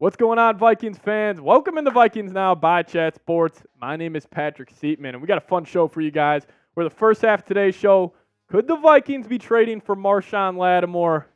What's going on, Vikings fans? Welcome into Vikings Now by Chat Sports. My name is Patrick Siepman, and we got a fun show for you guys. We're the first half of today's show. Could the Vikings be trading for Marshon Lattimore?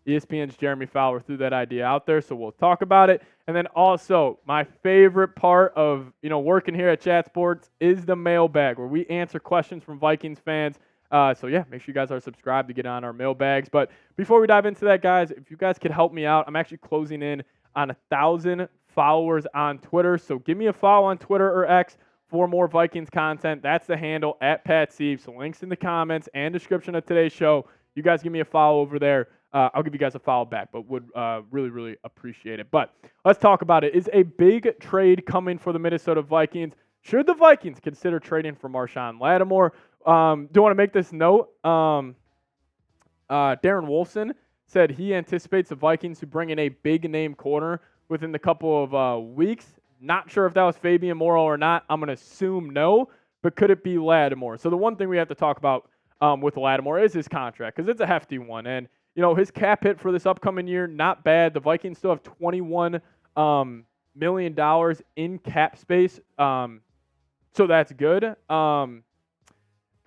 ESPN's Jeremy Fowler threw that idea out there, so we'll talk about it. And then also, my favorite part of working here at Chat Sports is the mailbag, where we answer questions from Vikings fans. Make sure you guys are subscribed to get on our mailbags. But before we dive into that, guys, if you guys could help me out, I'm actually closing in on 1,000 followers on Twitter. So give me a follow on Twitter or X for more Vikings content. That's the handle, @PatSiep. So links in the comments and description of today's show. You guys give me a follow over there. I'll give you guys a follow back, but would really, really appreciate it. But let's talk about it. Is a big trade coming for the Minnesota Vikings? Should the Vikings consider trading for Marshon Lattimore? Do want to make this note. Darren Wolfson said he anticipates the Vikings to bring in a big-name corner within the couple of weeks. Not sure if that was Fabian Morrow or not. I'm going to assume no, but could it be Lattimore? So the one thing we have to talk about with Lattimore is his contract, because it's a hefty one. And, his cap hit for this upcoming year, not bad. The Vikings still have $21 million in cap space, so that's good.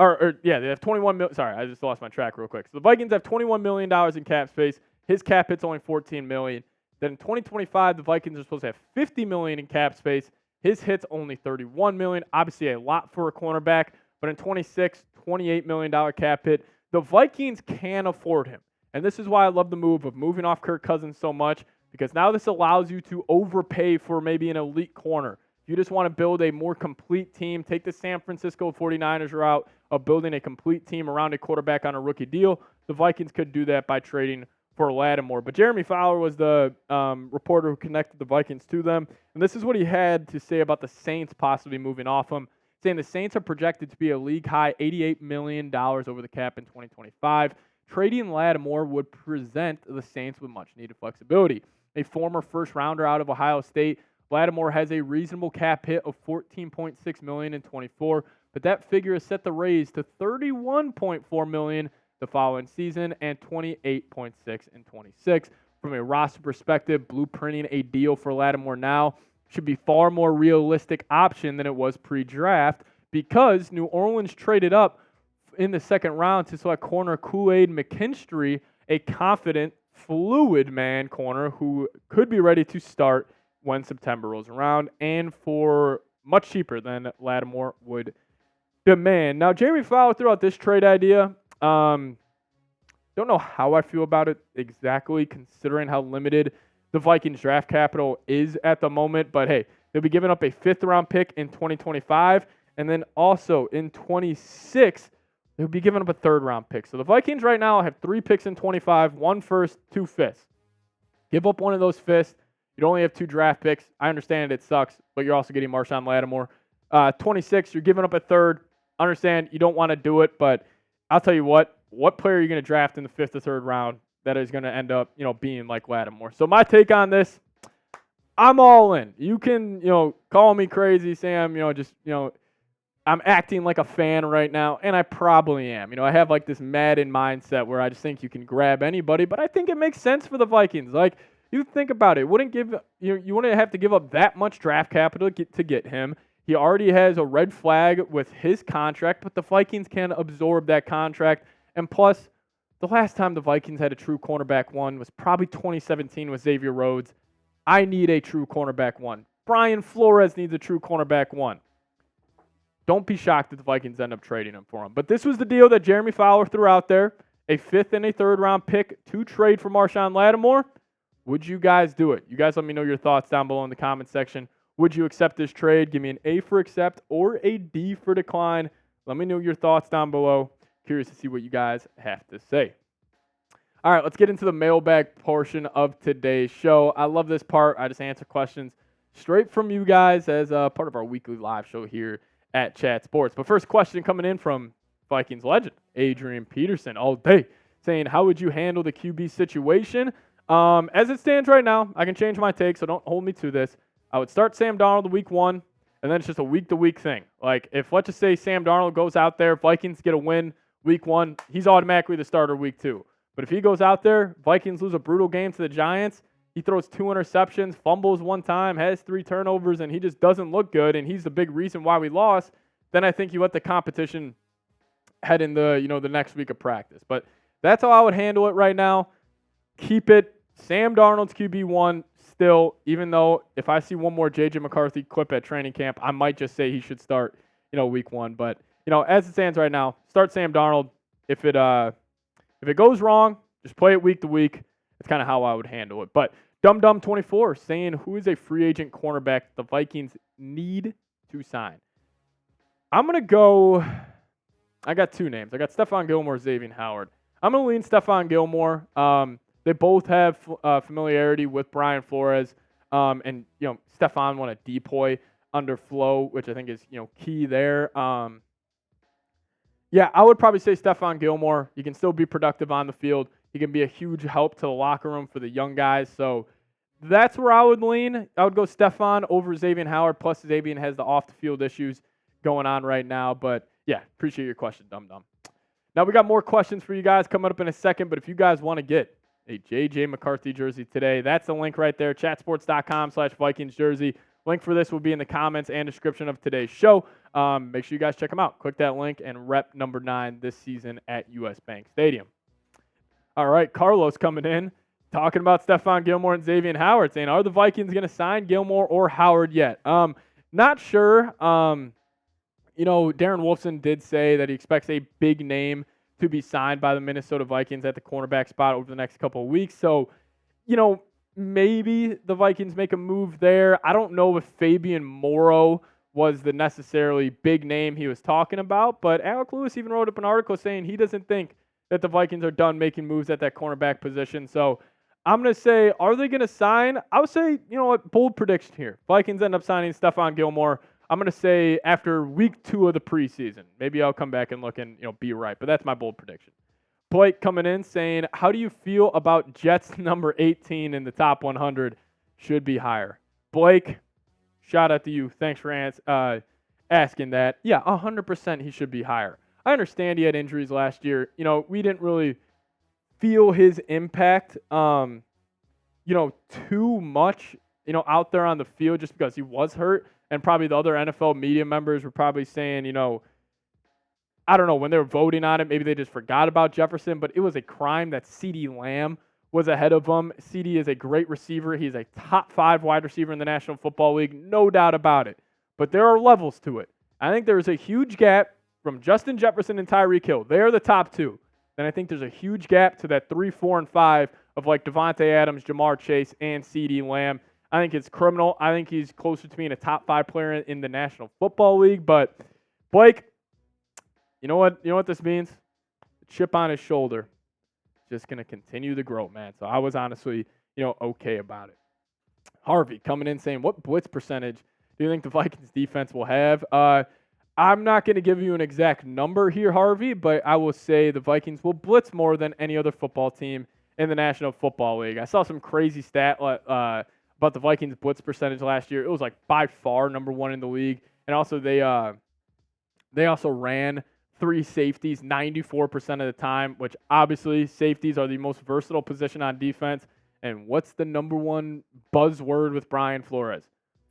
They have 21 million. Sorry, I just lost my track real quick. So the Vikings have $21 million in cap space. His cap hit's only $14 million. Then in 2025, the Vikings are supposed to have $50 million in cap space. His hit's only $31 million. Obviously a lot for a cornerback. But in 26, $28 million cap hit. The Vikings can afford him. And this is why I love the move of moving off Kirk Cousins so much, because now this allows you to overpay for maybe an elite corner. If you just want to build a more complete team, take the San Francisco 49ers route of building a complete team around a quarterback on a rookie deal, the Vikings could do that by trading for Lattimore. But Jeremy Fowler was the reporter who connected the Vikings to them, and this is what he had to say about the Saints possibly moving off him, saying the Saints are projected to be a league-high $88 million over the cap in 2025. Trading Lattimore would present the Saints with much-needed flexibility. A former first-rounder out of Ohio State, Lattimore has a reasonable cap hit of $14.6 million in 24, but that figure is set to raise to $31.4 million the following season and $28.6 in 26. From a roster perspective, blueprinting a deal for Lattimore now should be far more realistic option than it was pre-draft, because New Orleans traded up in the second round to select corner Kool-Aid McKinstry, a confident, fluid man corner who could be ready to start when September rolls around, and for much cheaper than Lattimore would demand. Now, Jeremy Fowler threw out this trade idea. Don't know how I feel about it exactly, considering how limited the Vikings draft capital is at the moment. But hey, they'll be giving up a 5th-round pick in 2025, and then also in 26, they'll be giving up a 3rd-round pick. So the Vikings right now have 3 picks in 25, 1 first, 2 fifths. Give up one of those fifths. You'd only have 2 draft picks. I understand it sucks, but you're also getting Marshon Lattimore. 26, you're giving up a 3rd. Understand you don't want to do it, but I'll tell you what player are you going to draft in the 5th or 3rd round that is going to end up, being like Lattimore? So my take on this, I'm all in. You can, call me crazy, Sam, I'm acting like a fan right now, and I probably am. I have like this Madden mindset where I just think you can grab anybody, but I think it makes sense for the Vikings. Like, you think about it, you wouldn't have to give up that much draft capital to get him. He already has a red flag with his contract, but the Vikings can absorb that contract. And plus, the last time the Vikings had a true cornerback one was probably 2017 with Xavier Rhodes. I need a true cornerback one. Brian Flores needs a true cornerback one. Don't be shocked if the Vikings end up trading him for him. But this was the deal that Jeremy Fowler threw out there, a 5th and a 3rd-round pick to trade for Marshon Lattimore. Would you guys do it? You guys let me know your thoughts down below in the comment section. Would you accept this trade? Give me an A for accept or a D for decline. Let me know your thoughts down below. Curious to see what you guys have to say. All right, let's get into the mailbag portion of today's show. I love this part. I just answer questions straight from you guys as part of our weekly live show here at Chat Sports. But first question coming in from Vikings legend, Adrian Peterson, all day, saying, how would you handle the QB situation? As it stands right now, I can change my take, so don't hold me to this. I would start Sam Darnold week 1, and then it's just a week-to-week thing. Like, if, let's just say, Sam Darnold goes out there, Vikings get a win week 1, he's automatically the starter week 2. But if he goes out there, Vikings lose a brutal game to the Giants, he throws 2 interceptions, fumbles 1 time, has 3 turnovers, and he just doesn't look good, and he's the big reason why we lost, then I think you let the competition head in the, the next week of practice. But that's how I would handle it right now. Keep it. Sam Darnold's QB1 still, even though if I see one more J.J. McCarthy clip at training camp, I might just say he should start, week 1. But, as it stands right now, start Sam Darnold. If it goes wrong, just play it week to week. That's kind of how I would handle it. But DumDum24 saying, who is a free agent cornerback the Vikings need to sign? I'm going to go, I got 2 names. I got Stephon Gilmore, Xavier Howard. I'm going to lean Stephon Gilmore. They both have familiarity with Brian Flores. And, Stephon won a depoy under Flo, which I think is, key there. Yeah, I would probably say Stephon Gilmore. He can still be productive on the field. He can be a huge help to the locker room for the young guys. So that's where I would lean. I would go Stephon over Xavier Howard, plus Xavier has the off-the-field issues going on right now. But, yeah, appreciate your question, Dum. Now, we got more questions for you guys coming up in a second, but if you guys want to get a J.J. McCarthy jersey today, that's the link right there, chatsports.com/Vikings jersey. Link for this will be in the comments and description of today's show. Make sure you guys check them out. Click that link and rep number 9 this season at U.S. Bank Stadium. All right, Carlos coming in, talking about Stephon Gilmore and Xavier Howard, saying, are the Vikings going to sign Gilmore or Howard yet? Not sure. Darren Wolfson did say that he expects a big name to be signed by the Minnesota Vikings at the cornerback spot over the next couple of weeks. So, maybe the Vikings make a move there. I don't know if Fabian Morrow was the necessarily big name he was talking about, but Alec Lewis even wrote up an article saying he doesn't think that the Vikings are done making moves at that cornerback position. So I'm going to say, are they going to sign? I would say, bold prediction here. Vikings end up signing Stephon Gilmore. I'm going to say after week 2 of the preseason. Maybe I'll come back and look and, be right, but that's my bold prediction. Blake coming in saying, how do you feel about Jets number 18 in the top 100 should be higher? Blake, shout out to you. Thanks for asking that. Yeah, 100% he should be higher. I understand he had injuries last year. We didn't really feel his impact, too much, out there on the field just because he was hurt. And probably the other NFL media members were probably saying, I don't know, when they were voting on it, maybe they just forgot about Jefferson, but it was a crime that CeeDee Lamb was ahead of him. CeeDee is a great receiver. He's a top 5 wide receiver in the National Football League, no doubt about it. But there are levels to it. I think there is a huge gap from Justin Jefferson and Tyreek Hill. They are the top 2. Then I think there's a huge gap to that 3, 4, and 5 of like Devontae Adams, Jamar Chase, and CeeDee Lamb. I think it's criminal. I think he's closer to being a top 5 player in the National Football League. But Blake, you know what this means? The chip on his shoulder is just going to continue to grow, man. So I was honestly, okay about it. Harvey coming in saying, what blitz percentage do you think the Vikings defense will have? I'm not going to give you an exact number here, Harvey, but I will say the Vikings will blitz more than any other football team in the National Football League. I saw some crazy stat about the Vikings blitz percentage last year. It was like by far number 1 in the league. And also they also ran 3 safeties 94% of the time, which obviously safeties are the most versatile position on defense. And what's the number 1 buzzword with Brian Flores?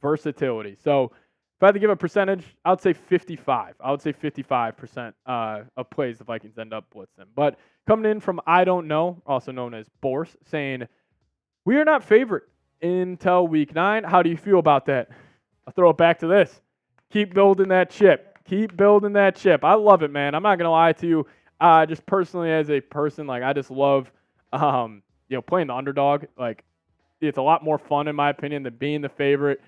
Versatility. So if I had to give a percentage, I would say 55. I would say 55% of plays the Vikings end up blitzing. But coming in from I Don't Know, also known as Borse, saying, we are not favored until week 9. How do you feel about that? I'll throw it back to this. Keep building that chip. Keep building that chip. I love it, man. I'm not going to lie to you. Just personally as a person, I just love, playing the underdog. It's a lot more fun, in my opinion, than being the favorite.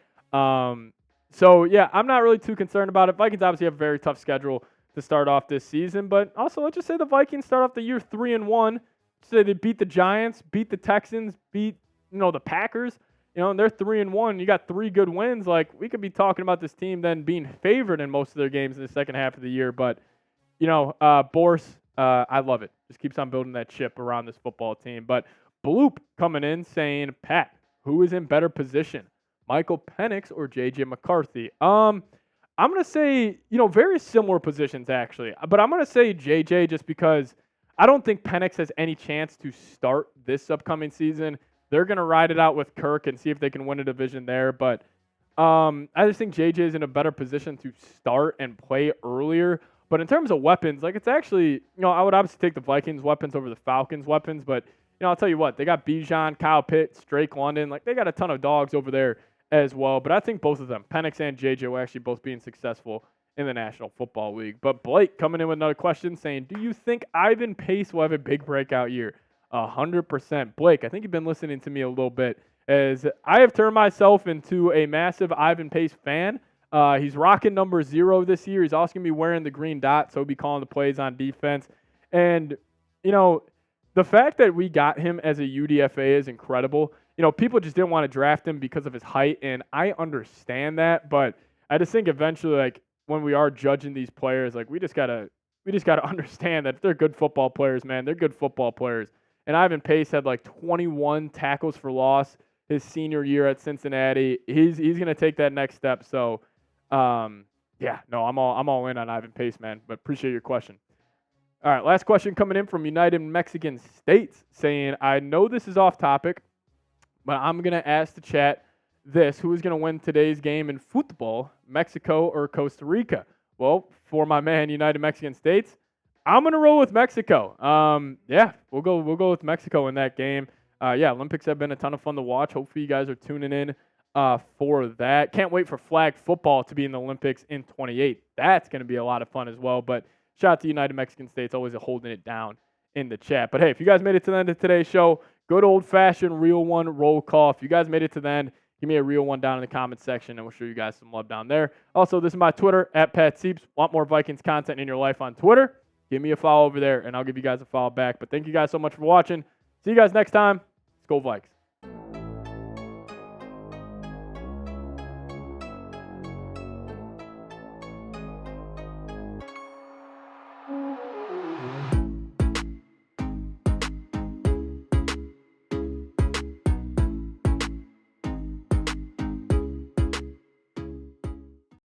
So, yeah, I'm not really too concerned about it. Vikings obviously have a very tough schedule to start off this season. But also, let's just say the Vikings start off the year 3-1. Say they beat the Giants, beat the Texans, beat, the Packers. And they're 3-1. You got 3 good wins. We could be talking about this team then being favored in most of their games in the second half of the year. But, Borse, I love it. Just keeps on building that chip around this football team. But Bloop coming in saying, Pat, who is in better position, Michael Penix or J.J. McCarthy? I'm going to say, very similar positions actually. But I'm going to say J.J. just because I don't think Penix has any chance to start this upcoming season. they're going to ride it out with Kirk and see if they can win a division there. But I just think JJ is in a better position to start and play earlier. But in terms of weapons, like it's actually, I would obviously take the Vikings weapons over the Falcons weapons. But, I'll tell you what, they got Bijan, Kyle Pitts, Drake London. Like they got a ton of dogs over there as well. But I think both of them, Penix and JJ, will actually both being successful in the National Football League. But Blake coming in with another question saying, do you think Ivan Pace will have a big breakout year? 100%. Blake, I think you've been listening to me a little bit, as I have turned myself into a massive Ivan Pace fan. He's rocking number 0 this year. He's also going to be wearing the green dot, so he'll be calling the plays on defense. And, the fact that we got him as a UDFA is incredible. People just didn't want to draft him because of his height, and I understand that, but I just think eventually, like, when we are judging these players, like, we just gotta understand that if they're good football players, man, they're good football players. And Ivan Pace had like 21 tackles for loss his senior year at Cincinnati. He's gonna take that next step. So, I'm all in on Ivan Pace, man. But appreciate your question. All right, last question coming in from United Mexican States saying, I know this is off topic, but I'm gonna ask the chat this: who is gonna win today's game in football, Mexico or Costa Rica? Well, for my man United Mexican States, I'm gonna roll with Mexico. We'll go with Mexico in that game. Olympics have been a ton of fun to watch. Hopefully you guys are tuning in for that. Can't wait for flag football to be in the Olympics in 28. That's gonna be a lot of fun as well. But shout out to United Mexican States, always holding it down in the chat. But hey, if you guys made it to the end of today's show, good old-fashioned real one roll call. If you guys made it to the end, give me a real one down in the comments section, and we'll show you guys some love down there. Also, this is my Twitter, @PatSieps. Want more Vikings content in your life on Twitter? Give me a follow over there, and I'll give you guys a follow back. But thank you guys so much for watching. See you guys next time. Let's go Vikes.